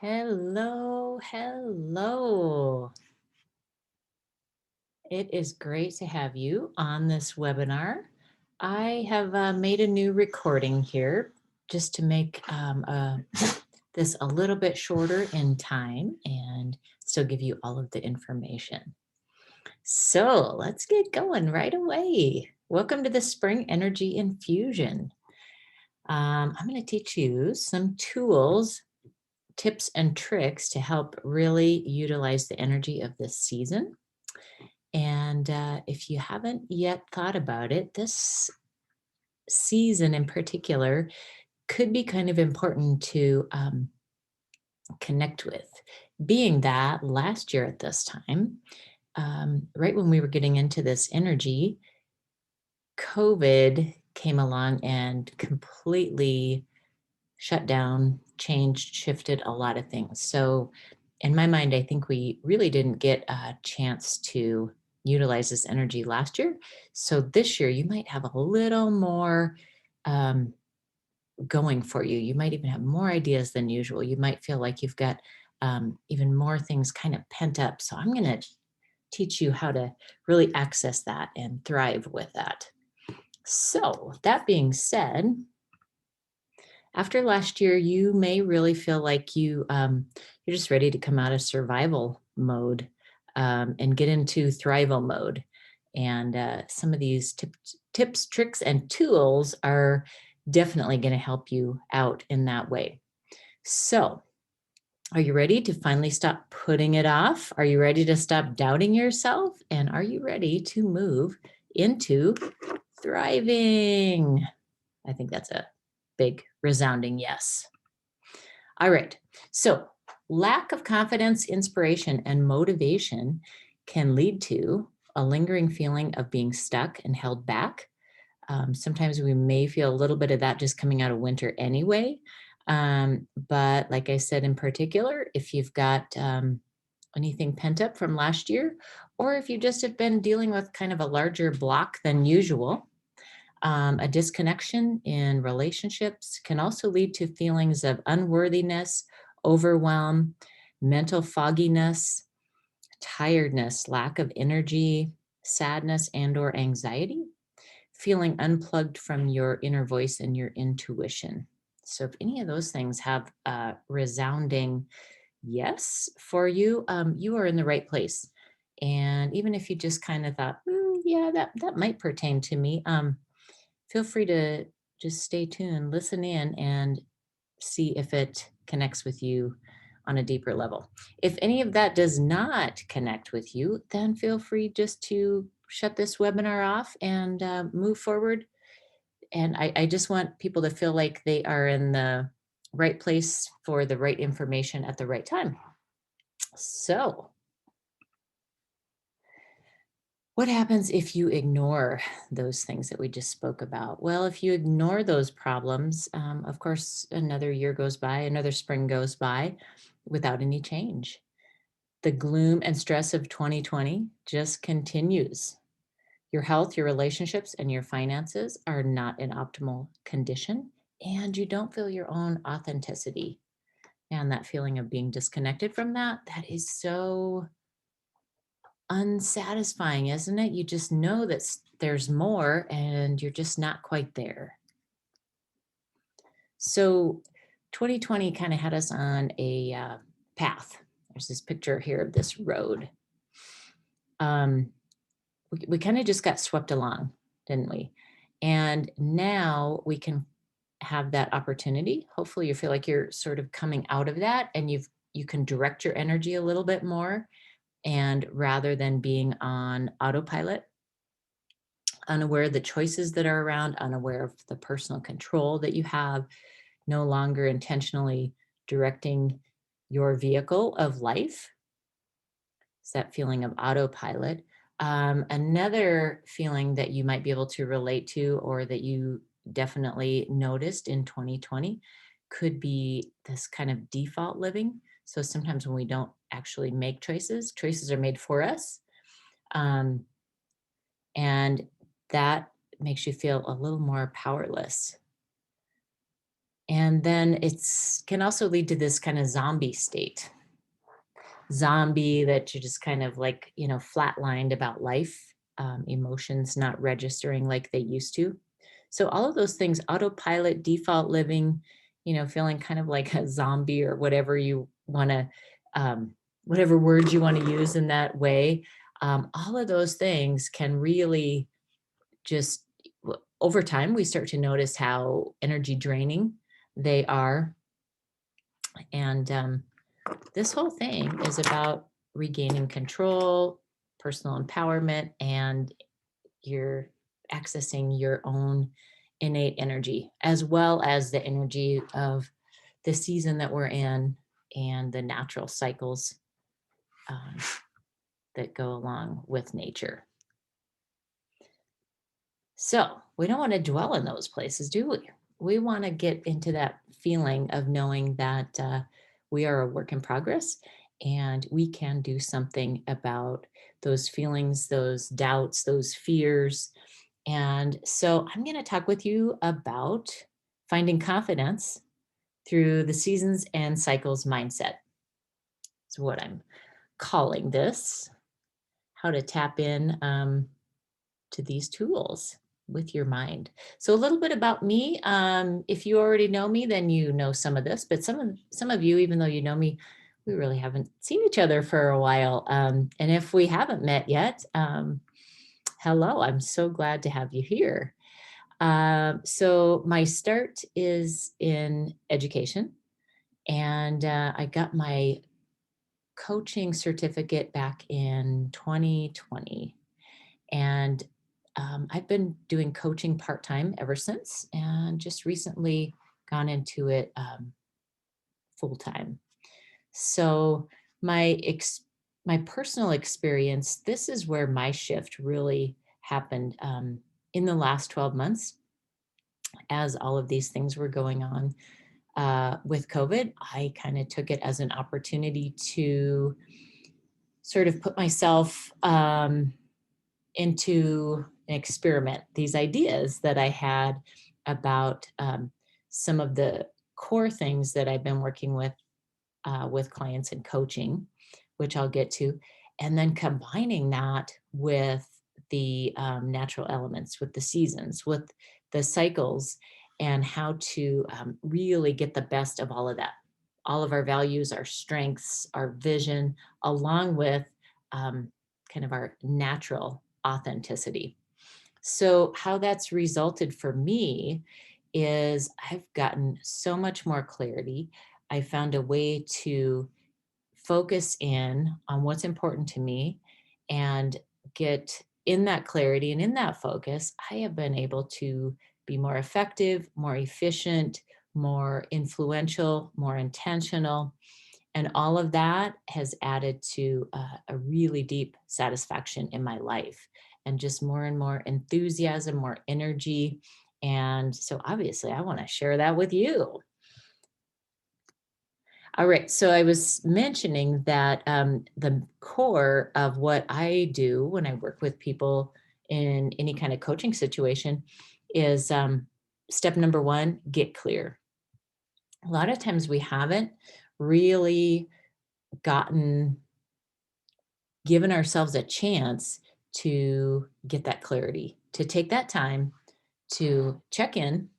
Hello, hello. It is great to have you on this webinar. I have made a new recording here just to make this a little bit shorter in time and still give you all of the information. So let's get going right away. Welcome to the Spring Energy Infusion. I'm going to teach you some tools, tips and tricks to help really utilize the energy of this season. And if you haven't yet thought about it, this season in particular could be kind of important to connect with. Being that last year at this time, right when we were getting into this energy, COVID came along and completely shut down, changed, shifted a lot of things. So, in my mind, I think we really didn't get a chance to utilize this energy last year. So, this year, you might have a little more um, going for you. You might even have more ideas than usual. You might feel like you've got even more things kind of pent up. So, I'm going to teach you how to really access that and thrive with that. So, that being said, after last year, you may really feel like you're just ready to come out of survival mode and get into thrival mode. And some of these tips, tricks, and tools are definitely going to help you out in that way. So, are you ready to finally stop putting it off? Are you ready to stop doubting yourself? And are you ready to move into thriving? I think that's a big resounding yes. All right. So, lack of confidence, inspiration, and motivation can lead to a lingering feeling of being stuck and held back. Sometimes we may feel a little bit of that just coming out of winter anyway. But like I said, in particular, if you've got anything pent up from last year, or if you just have been dealing with kind of a larger block than usual, a disconnection in relationships can also lead to feelings of unworthiness, overwhelm, mental fogginess, tiredness, lack of energy, sadness, and or anxiety, feeling unplugged from your inner voice and your intuition. So if any of those things have a resounding yes for you, you are in the right place. And even if you just kind of thought, yeah, that might pertain to me, feel free to just stay tuned, listen in, and see if it connects with you on a deeper level. If any of that does not connect with you, then feel free just to shut this webinar off and move forward. And I just want people to feel like they are in the right place for the right information at the right time. So, what happens if you ignore those things that we just spoke about? Well, if you ignore those problems, of course, another year goes by, another spring goes by without any change. The gloom and stress of 2020 just continues. Your health, your relationships, and your finances are not in optimal condition, and you don't feel your own authenticity. And that feeling of being disconnected from that, that is so unsatisfying, isn't it? You just know that there's more and you're just not quite there. So 2020 kind of had us on a path. There's this picture here of this road. We kind of just got swept along, didn't we? And now we can have that opportunity. Hopefully you feel like you're sort of coming out of that and you can direct your energy a little bit more, and rather than being on autopilot, unaware of the choices that are around, unaware of the personal control that you have, no longer intentionally directing your vehicle of life. It's that feeling of autopilot. Another feeling that you might be able to relate to, or that you definitely noticed in 2020, could be this kind of default living. So sometimes when we don't actually make choices, choices are made for us. Um, and that makes you feel a little more powerless. And then it's can also lead to this kind of zombie state. Zombie that you're just kind of like, flatlined about life, emotions not registering like they used to. So all of those things, autopilot, default living, feeling kind of like a zombie or whatever you want to, whatever words you want to use in that way. All of those things can really just, over time, we start to notice how energy draining they are. And this whole thing is about regaining control, personal empowerment, and you're accessing your own innate energy, as well as the energy of the season that we're in and the natural cycles um, that go along with nature. So we don't want to dwell in those places, do we? We want to get into that feeling of knowing that we are a work in progress and we can do something about those feelings, those doubts, those fears. And so I'm going to talk with you about finding confidence through the seasons and cycles mindset. Is what I'm calling this, how to tap in to these tools with your mind. So a little bit about me. If you already know me, then you know some of this, but some of you, even though you know me, we really haven't seen each other for a while. And if we haven't met yet, hello, I'm so glad to have you here. So my start is in education, and I got my coaching certificate back in 2020. And I've been doing coaching part time ever since, and just recently gone into it full time. So my personal experience, this is where my shift really happened in the last 12 months, as all of these things were going on with COVID. I kind of took it as an opportunity to sort of put myself into an experiment, these ideas that I had about some of the core things that I've been working with clients and coaching, which I'll get to, and then combining that with the natural elements, with the seasons, with the cycles, and how to really get the best of all of that. All of our values, our strengths, our vision, along with kind of our natural authenticity. So, how that's resulted for me is I've gotten so much more clarity. I found a way to focus in on what's important to me and get in that clarity and in that focus. I have been able to be more effective, more efficient, more influential, more intentional, and all of that has added to a really deep satisfaction in my life, and just more and more enthusiasm, more energy. And so obviously I want to share that with you. All right. So I was mentioning that the core of what I do when I work with people in any kind of coaching situation is step number one, get clear. A lot of times we haven't really gotten given ourselves a chance to get that clarity, to take that time to check in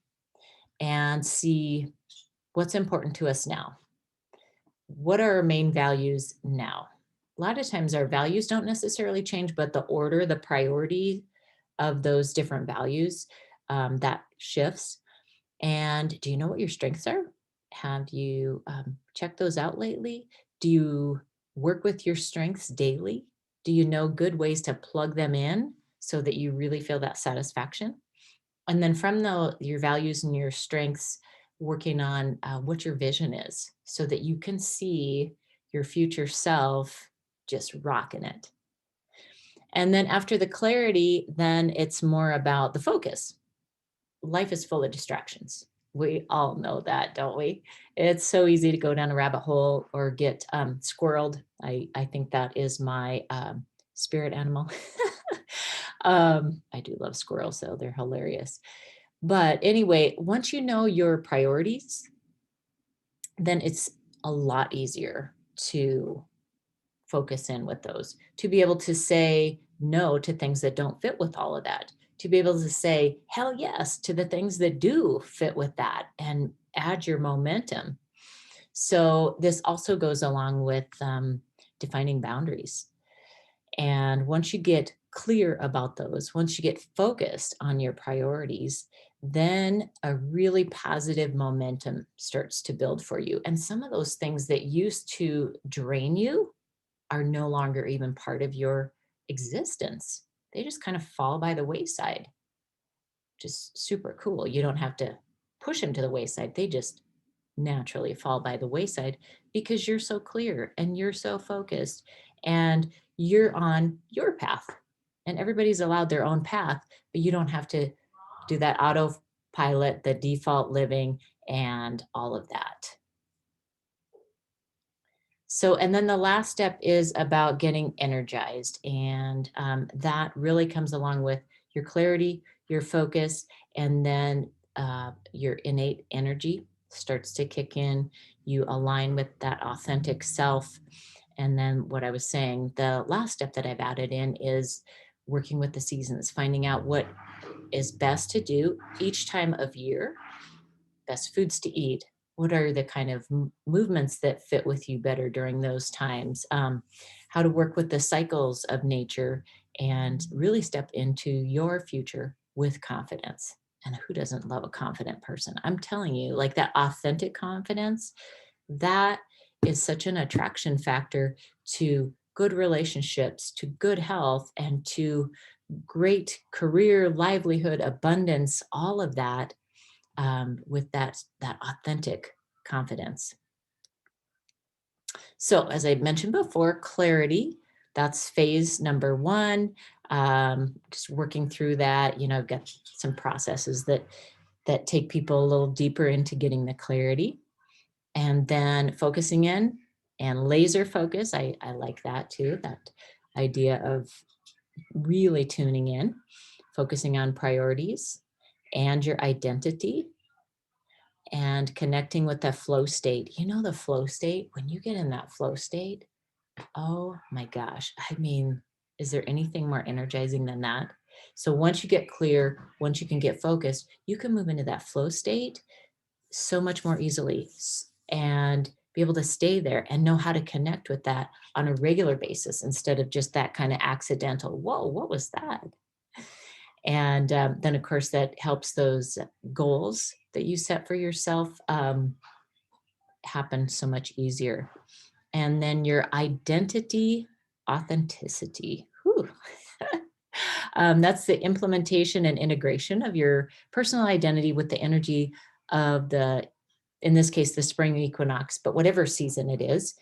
and see what's important to us now. What are our main values now? A lot of times our values don't necessarily change, but the order, the priority of those different values, that shifts. And do you know what your strengths are? Have you checked those out lately? Do you work with your strengths daily? Do you know good ways to plug them in so that you really feel that satisfaction? And then from your values and your strengths, working on what your vision is so that you can see your future self just rocking it. And then after the clarity, then it's more about the focus. Life is full of distractions. We all know that, don't we? It's so easy to go down a rabbit hole or get squirreled. I think that is my spirit animal. I do love squirrels, though. They're hilarious. But anyway, once you know your priorities, then it's a lot easier to focus in with those, to be able to say no to things that don't fit with all of that, to be able to say hell yes to the things that do fit with that and add your momentum. So this also goes along with defining boundaries. And once you get clear about those, once you get focused on your priorities, then a really positive momentum starts to build for you. And some of those things that used to drain you are no longer even part of your existence. They just kind of fall by the wayside. Just super cool. You don't have to push them to the wayside. They just naturally fall by the wayside because you're so clear and you're so focused and you're on your path. And everybody's allowed their own path, but you don't have to do that autopilot, the default living, and all of that. So, and then the last step is about getting energized. And that really comes along with your clarity, your focus, and then your innate energy starts to kick in. You align with that authentic self. And then what I was saying, the last step that I've added in is working with the seasons, finding out what is best to do each time of year, best foods to eat. What are the kind of movements that fit with you better during those times? How to work with the cycles of nature and really step into your future with confidence. And who doesn't love a confident person? I'm telling you, like that authentic confidence, that is such an attraction factor to good relationships, to good health, and to great career, livelihood, abundance, all of that with that authentic confidence. So as I mentioned before, clarity, that's phase number one. Just working through that, I've got some processes that take people a little deeper into getting the clarity, and then focusing in and laser focus. I like that too, that idea of really tuning in, focusing on priorities and your identity, and connecting with the flow state. The flow state, when you get in that flow state, oh my gosh. I mean, is there anything more energizing than that? So once you get clear, once you can get focused, you can move into that flow state so much more easily and be able to stay there and know how to connect with that on a regular basis instead of just that kind of accidental, whoa, what was that? And then, of course, that helps those goals that you set for yourself happen so much easier. And then your identity, authenticity. Whew. That's the implementation and integration of your personal identity with the energy of in this case, the spring equinox, but whatever season it is,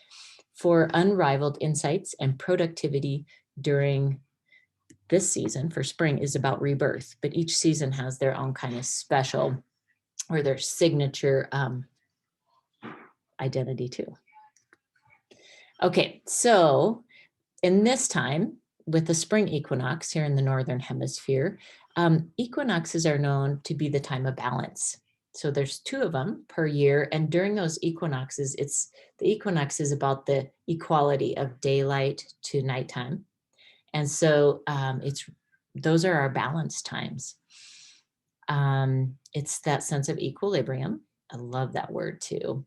for unrivaled insights and productivity during this season. For spring is about rebirth, but each season has their own kind of special or their signature identity too. Okay, so in this time with the spring equinox here in the Northern Hemisphere, equinoxes are known to be the time of balance. So there's 2 of them per year. And during those equinoxes, the equinox is about the equality of daylight to nighttime. And so those are our balance times. It's that sense of equilibrium. I love that word too.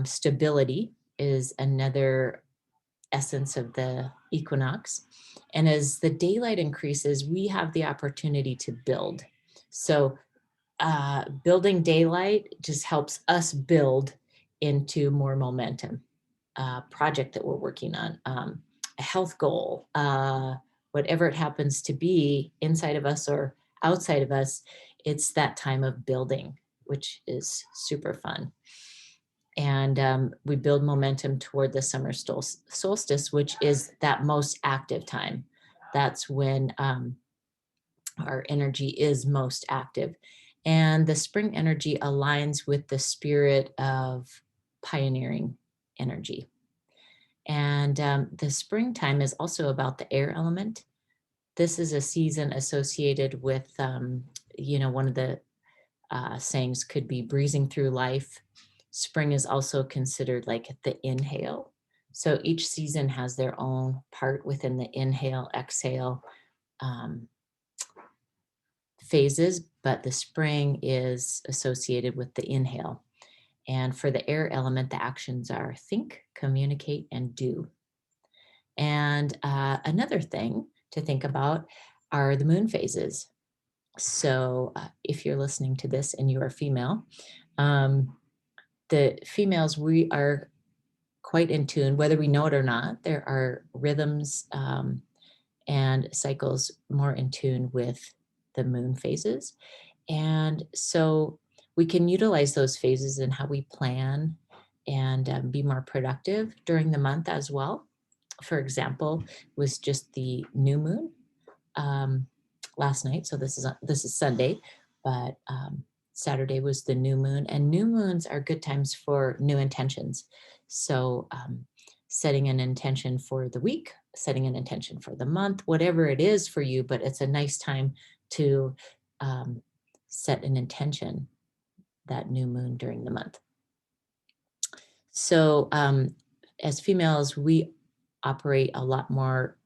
Stability is another essence of the equinox. And as the daylight increases, we have the opportunity to build. So building daylight just helps us build into more momentum. Project that we're working on, a health goal, whatever it happens to be inside of us or outside of us, it's that time of building, which is super fun. And we build momentum toward the summer solstice, which is that most active time. That's when our energy is most active. And the spring energy aligns with the spirit of pioneering energy. And the springtime is also about the air element. This is a season associated with, one of the sayings could be breezing through life. Spring is also considered like the inhale. So each season has their own part within the inhale, exhale um, phases, but the spring is associated with the inhale. And for the air element, the actions are think, communicate, and do. And another thing to think about are the moon phases. So if you're listening to this and you are female, um, the females, we are quite in tune, whether we know it or not. There are rhythms and cycles more in tune with the moon phases. And so we can utilize those phases in how we plan and be more productive during the month as well. For example, was just the new moon um, last night. So this is Sunday, but Saturday was the new moon, and new moons are good times for new intentions. So setting an intention for the week, setting an intention for the month, whatever it is for you, but it's a nice time to um, set an intention that new moon during the month. So as females, we operate a lot more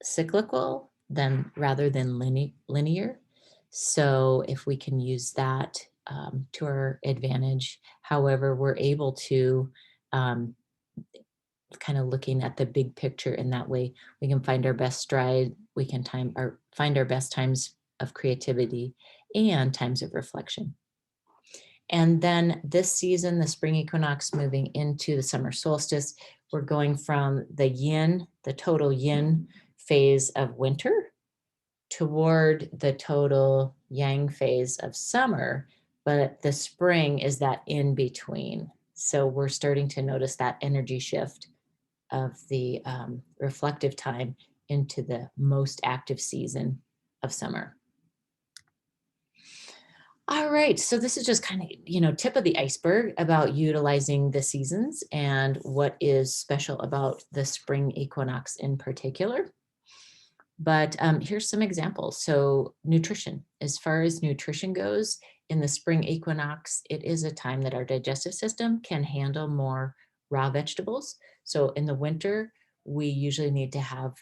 cyclical than rather than linear. So if we can use that to our advantage, however, we're able to um, kind of looking at the big picture in that way, we can find our best stride, we can find our best times of creativity and times of reflection. And then this season, the spring equinox moving into the summer solstice, we're going from the yin, the total yin phase of winter toward the total yang phase of summer, but the spring is that in between. So we're starting to notice that energy shift of the reflective time into the most active season of summer. All right, so this is just kind of, tip of the iceberg about utilizing the seasons and what is special about the spring equinox in particular. But here's some examples. So nutrition, as far as nutrition goes, in the spring equinox, it is a time that our digestive system can handle more raw vegetables. So in the winter, we usually need to have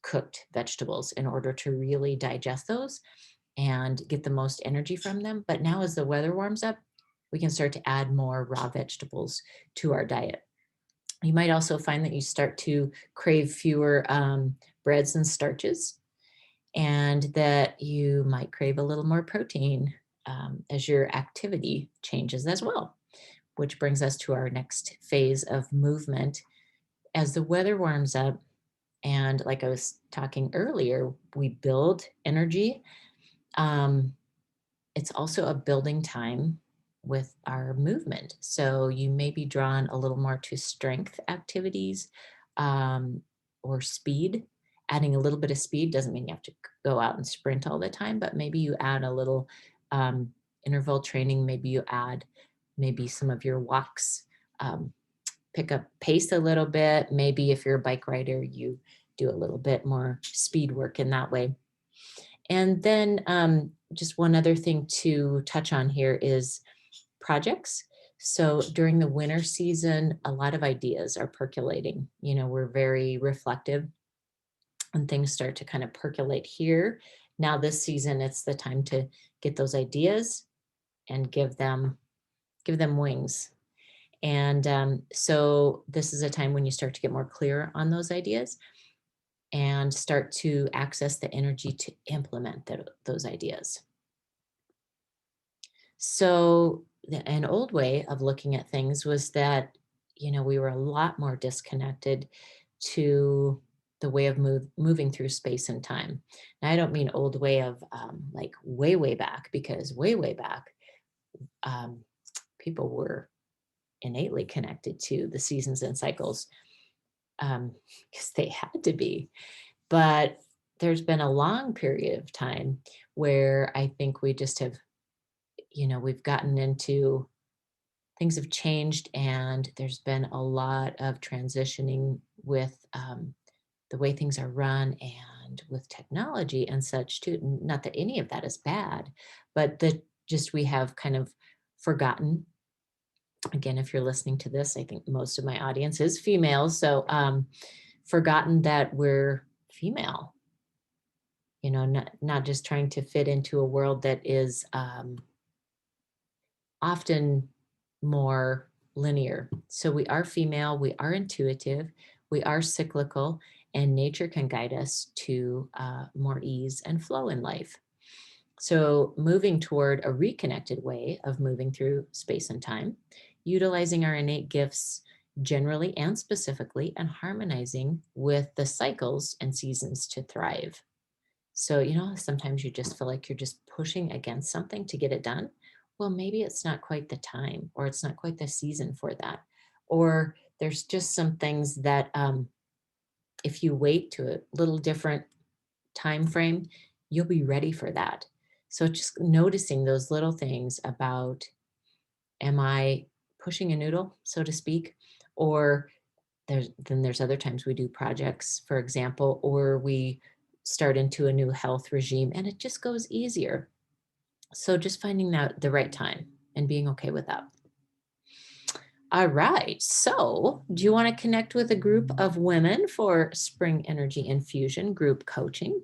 cooked vegetables in order to really digest those and get the most energy from them. But now as the weather warms up, we can start to add more raw vegetables to our diet. You might also find that you start to crave fewer breads and starches, and that you might crave a little more protein as your activity changes as well, which brings us to our next phase of movement. As the weather warms up, and like I was talking earlier, we build energy. Um, it's also a building time with our movement. So you may be drawn a little more to strength activities or speed. Adding a little bit of speed doesn't mean you have to go out and sprint all the time, but maybe you add a little interval training. Maybe you add maybe some of your walks, pick up pace a little bit. Maybe if you're a bike rider, you do a little bit more speed work in that way. And then just one other thing to touch on here is projects. So during the winter season, a lot of ideas are percolating. We're very reflective and things start to kind of percolate here. Now this season, it's the time to get those ideas and give them wings. And so this is a time when you start to get more clear on those ideas and start to access the energy to implement those ideas. So an old way of looking at things was that, we were a lot more disconnected to the way of moving through space and time. Now, I don't mean old way of like way, way back, because way, way back, um, people were innately connected to the seasons and cycles because they had to be. But there's been a long period of time where I think we just have, we've gotten into things have changed, and there's been a lot of transitioning with the way things are run and with technology and such too. Not that any of that is bad, but that just we have kind of forgotten again, if you're listening to this, I think most of my audience is female. So forgotten that we're female, not just trying to fit into a world that is often more linear. So we are female, we are intuitive, we are cyclical, and nature can guide us to more ease and flow in life. So moving toward a reconnected way of moving through space and time, utilizing our innate gifts generally and specifically, and harmonizing with the cycles and seasons to thrive. So, sometimes you just feel like you're just pushing against something to get it done. Well, maybe it's not quite the time, or it's not quite the season for that. Or there's just some things that if you wait to a little different time frame, you'll be ready for that. So just noticing those little things about, am I pushing a noodle, so to speak? Or there's other times we do projects, for example, or we start into a new health regime and it just goes easier. So just finding out the right time and being okay with that. All right. So, do you want to connect with a group of women for Spring Energy Infusion group coaching?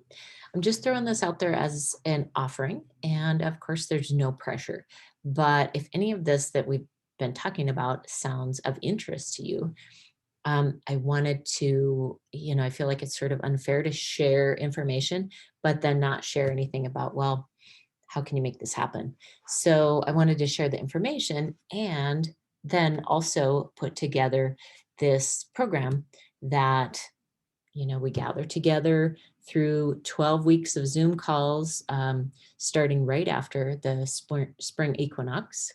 I'm just throwing this out there as an offering. And of course, there's no pressure. But if any of this that we've been talking about sounds of interest to you, I wanted to, I feel like it's sort of unfair to share information, but then not share anything about, well, how can you make this happen? So I wanted to share the information and then also put together this program that, we gather together through 12 weeks of Zoom calls, starting right after the spring equinox.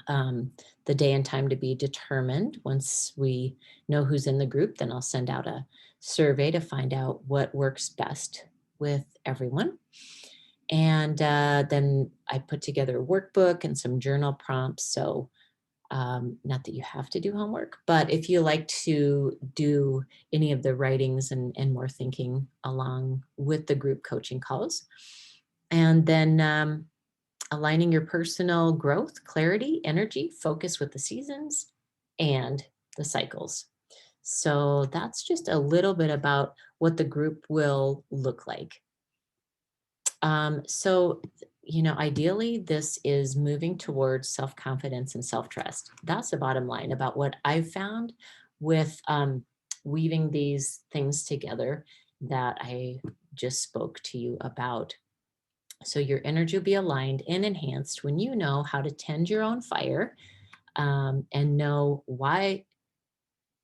The day and time to be determined. Once we know who's in the group, then I'll send out a survey to find out what works best with everyone. And then I put together a workbook and some journal prompts. So not that you have to do homework, but if you like to do any of the writings and more thinking along with the group coaching calls. And then aligning your personal growth, clarity, energy, focus with the seasons and the cycles. So that's just a little bit about what the group will look like. So, ideally, this is moving towards self confidence and self trust. That's the bottom line about what I've found with weaving these things together that I just spoke to you about. So, your energy will be aligned and enhanced when you know how to tend your own fire and know why,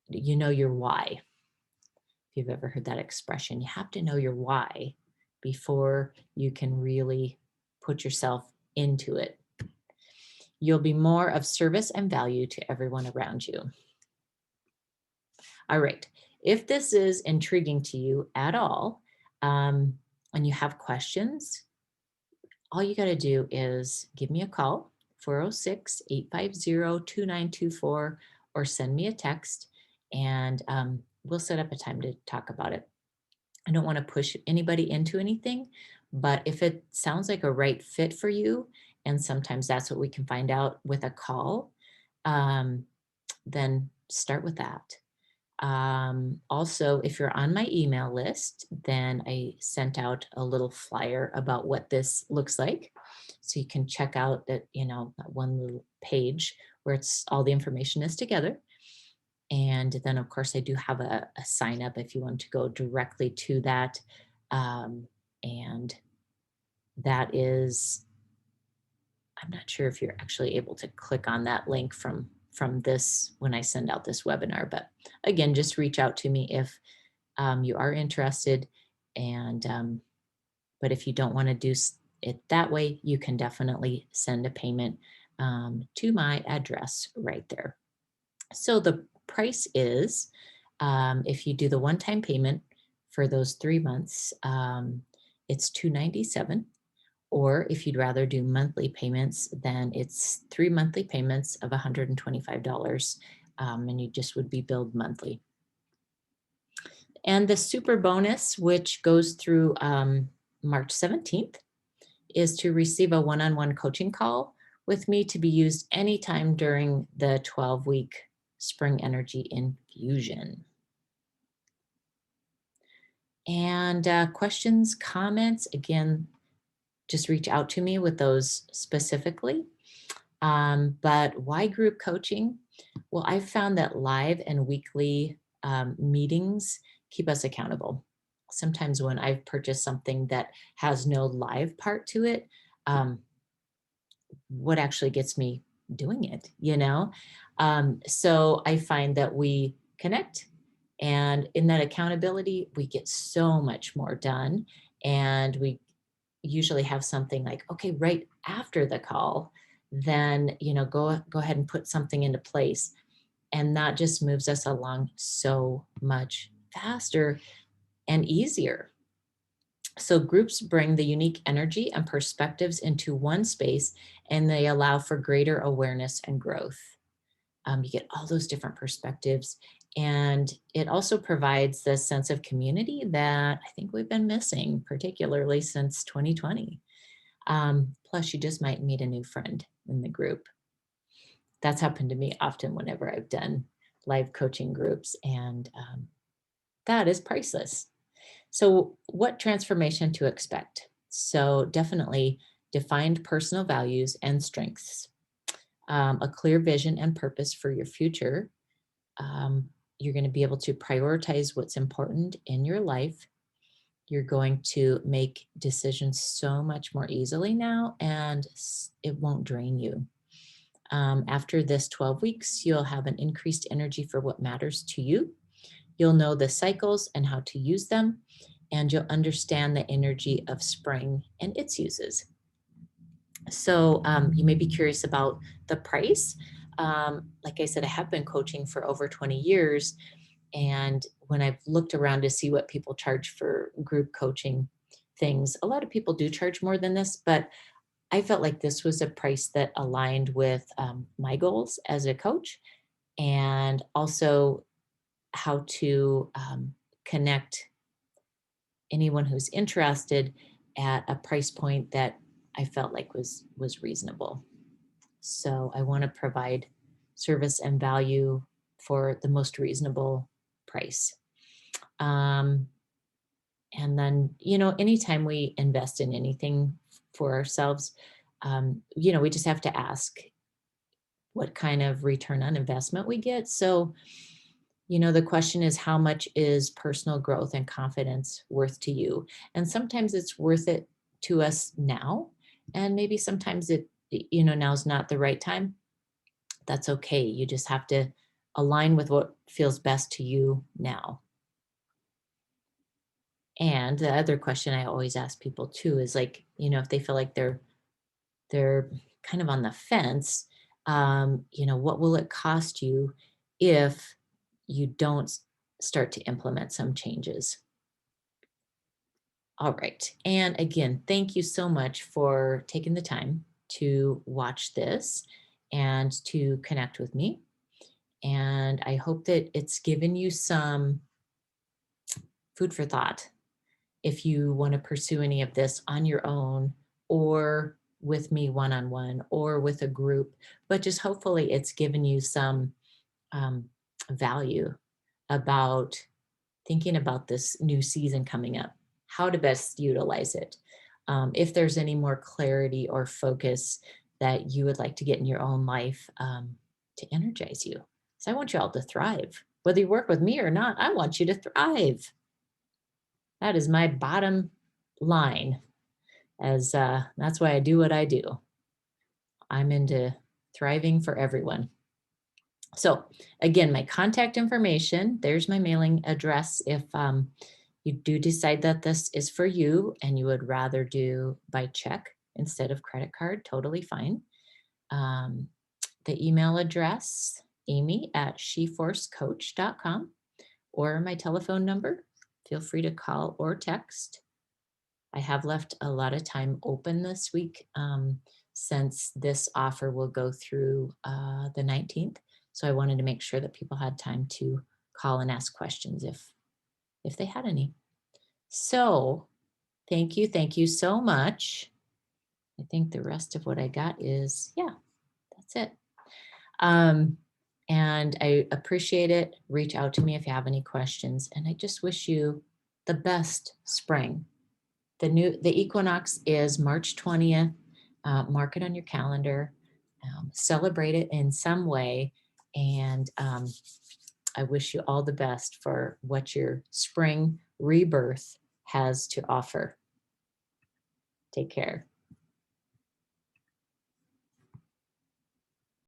your why. If you've ever heard that expression, you have to know your why before you can really put yourself into it. You'll be more of service and value to everyone around you. All right. If this is intriguing to you at all, and you have questions, all you got to do is give me a call, 406-850-2924, or send me a text, and we'll set up a time to talk about it. I don't want to push anybody into anything, but if it sounds like a right fit for you, and sometimes that's what we can find out with a call, then start with that. Also, if you're on my email list, then I sent out a little flyer about what this looks like. So you can check out that, that one little page where it's all the information is together. And then, of course, I do have a sign up if you want to go directly to that. And that is, I'm not sure if you're actually able to click on that link from this when I send out this webinar. But again, just reach out to me if you are interested. And but if you don't want to do it that way, you can definitely send a payment to my address right there. So the price is, if you do the one-time payment for those 3 months, it's $297. Or if you'd rather do monthly payments, then it's 3 monthly payments of $125, and you just would be billed monthly. And the super bonus, which goes through March 17th, is to receive a one-on-one coaching call with me to be used anytime during the 12-week Spring Energy Infusion. And questions, comments, again, just reach out to me with those specifically. But why group coaching? Well, I've found that live and weekly meetings keep us accountable. Sometimes when I've purchased something that has no live part to it, um, what actually gets me doing it, you know? So I find that we connect, and in that accountability, we get so much more done. And we usually have something like, okay, right after the call, then, go ahead and put something into place. And that just moves us along so much faster and easier. So groups bring the unique energy and perspectives into one space, and they allow for greater awareness and growth. You get all those different perspectives, and it also provides the sense of community that I think we've been missing, particularly since 2020. Plus, you just might meet a new friend in the group. That's happened to me often whenever I've done live coaching groups, and that is priceless. So, what transformation to expect? So, definitely defined personal values and strengths, a clear vision and purpose for your future. You're going to be able to prioritize what's important in your life. You're going to make decisions so much more easily now, and it won't drain you. After this 12 weeks, you'll have an increased energy for what matters to you. You'll know the cycles and how to use them, and you'll understand the energy of spring and its uses. So you may be curious about the price. Like I said, I have been coaching for over 20 years. And when I've looked around to see what people charge for group coaching things, a lot of people do charge more than this, but I felt like this was a price that aligned with my goals as a coach, and also how to connect anyone who's interested at a price point that I felt like was reasonable. So I want to provide service and value for the most reasonable price. Um, and then, anytime we invest in anything for ourselves, we just have to ask what kind of return on investment we get. So, the question is, how much is personal growth and confidence worth to you? And sometimes it's worth it to us now. And maybe sometimes now's not the right time. That's okay. You just have to align with what feels best to you now. And the other question I always ask people too is, like, if they feel like they're kind of on the fence, what will it cost you if you don't start to implement some changes? All right. And again, thank you so much for taking the time to watch this and to connect with me. And I hope that it's given you some food for thought if you want to pursue any of this on your own, or with me one on one, or with a group. But just hopefully it's given you some um, value about thinking about this new season coming up, how to best utilize it. If there's any more clarity or focus that you would like to get in your own life to energize you. So I want you all to thrive. Whether you work with me or not, I want you to thrive. That is my bottom line, as that's why I do what I do. I'm into thriving for everyone. So again, my contact information, there's my mailing address. If you do decide that this is for you and you would rather do by check instead of credit card, totally fine. Um, the email address, amy@sheforcecoach.com, or my telephone number. Feel free to call or text. I have left a lot of time open this week, since this offer will go through the 19th. So I wanted to make sure that people had time to call and ask questions if they had any. So thank you so much. I think the rest of what I got is, yeah, that's it. And I appreciate it. Reach out to me if you have any questions. And I just wish you the best spring. The equinox is March 20th. Mark it on your calendar. Celebrate it in some way. And I wish you all the best for what your spring rebirth has to offer. Take care.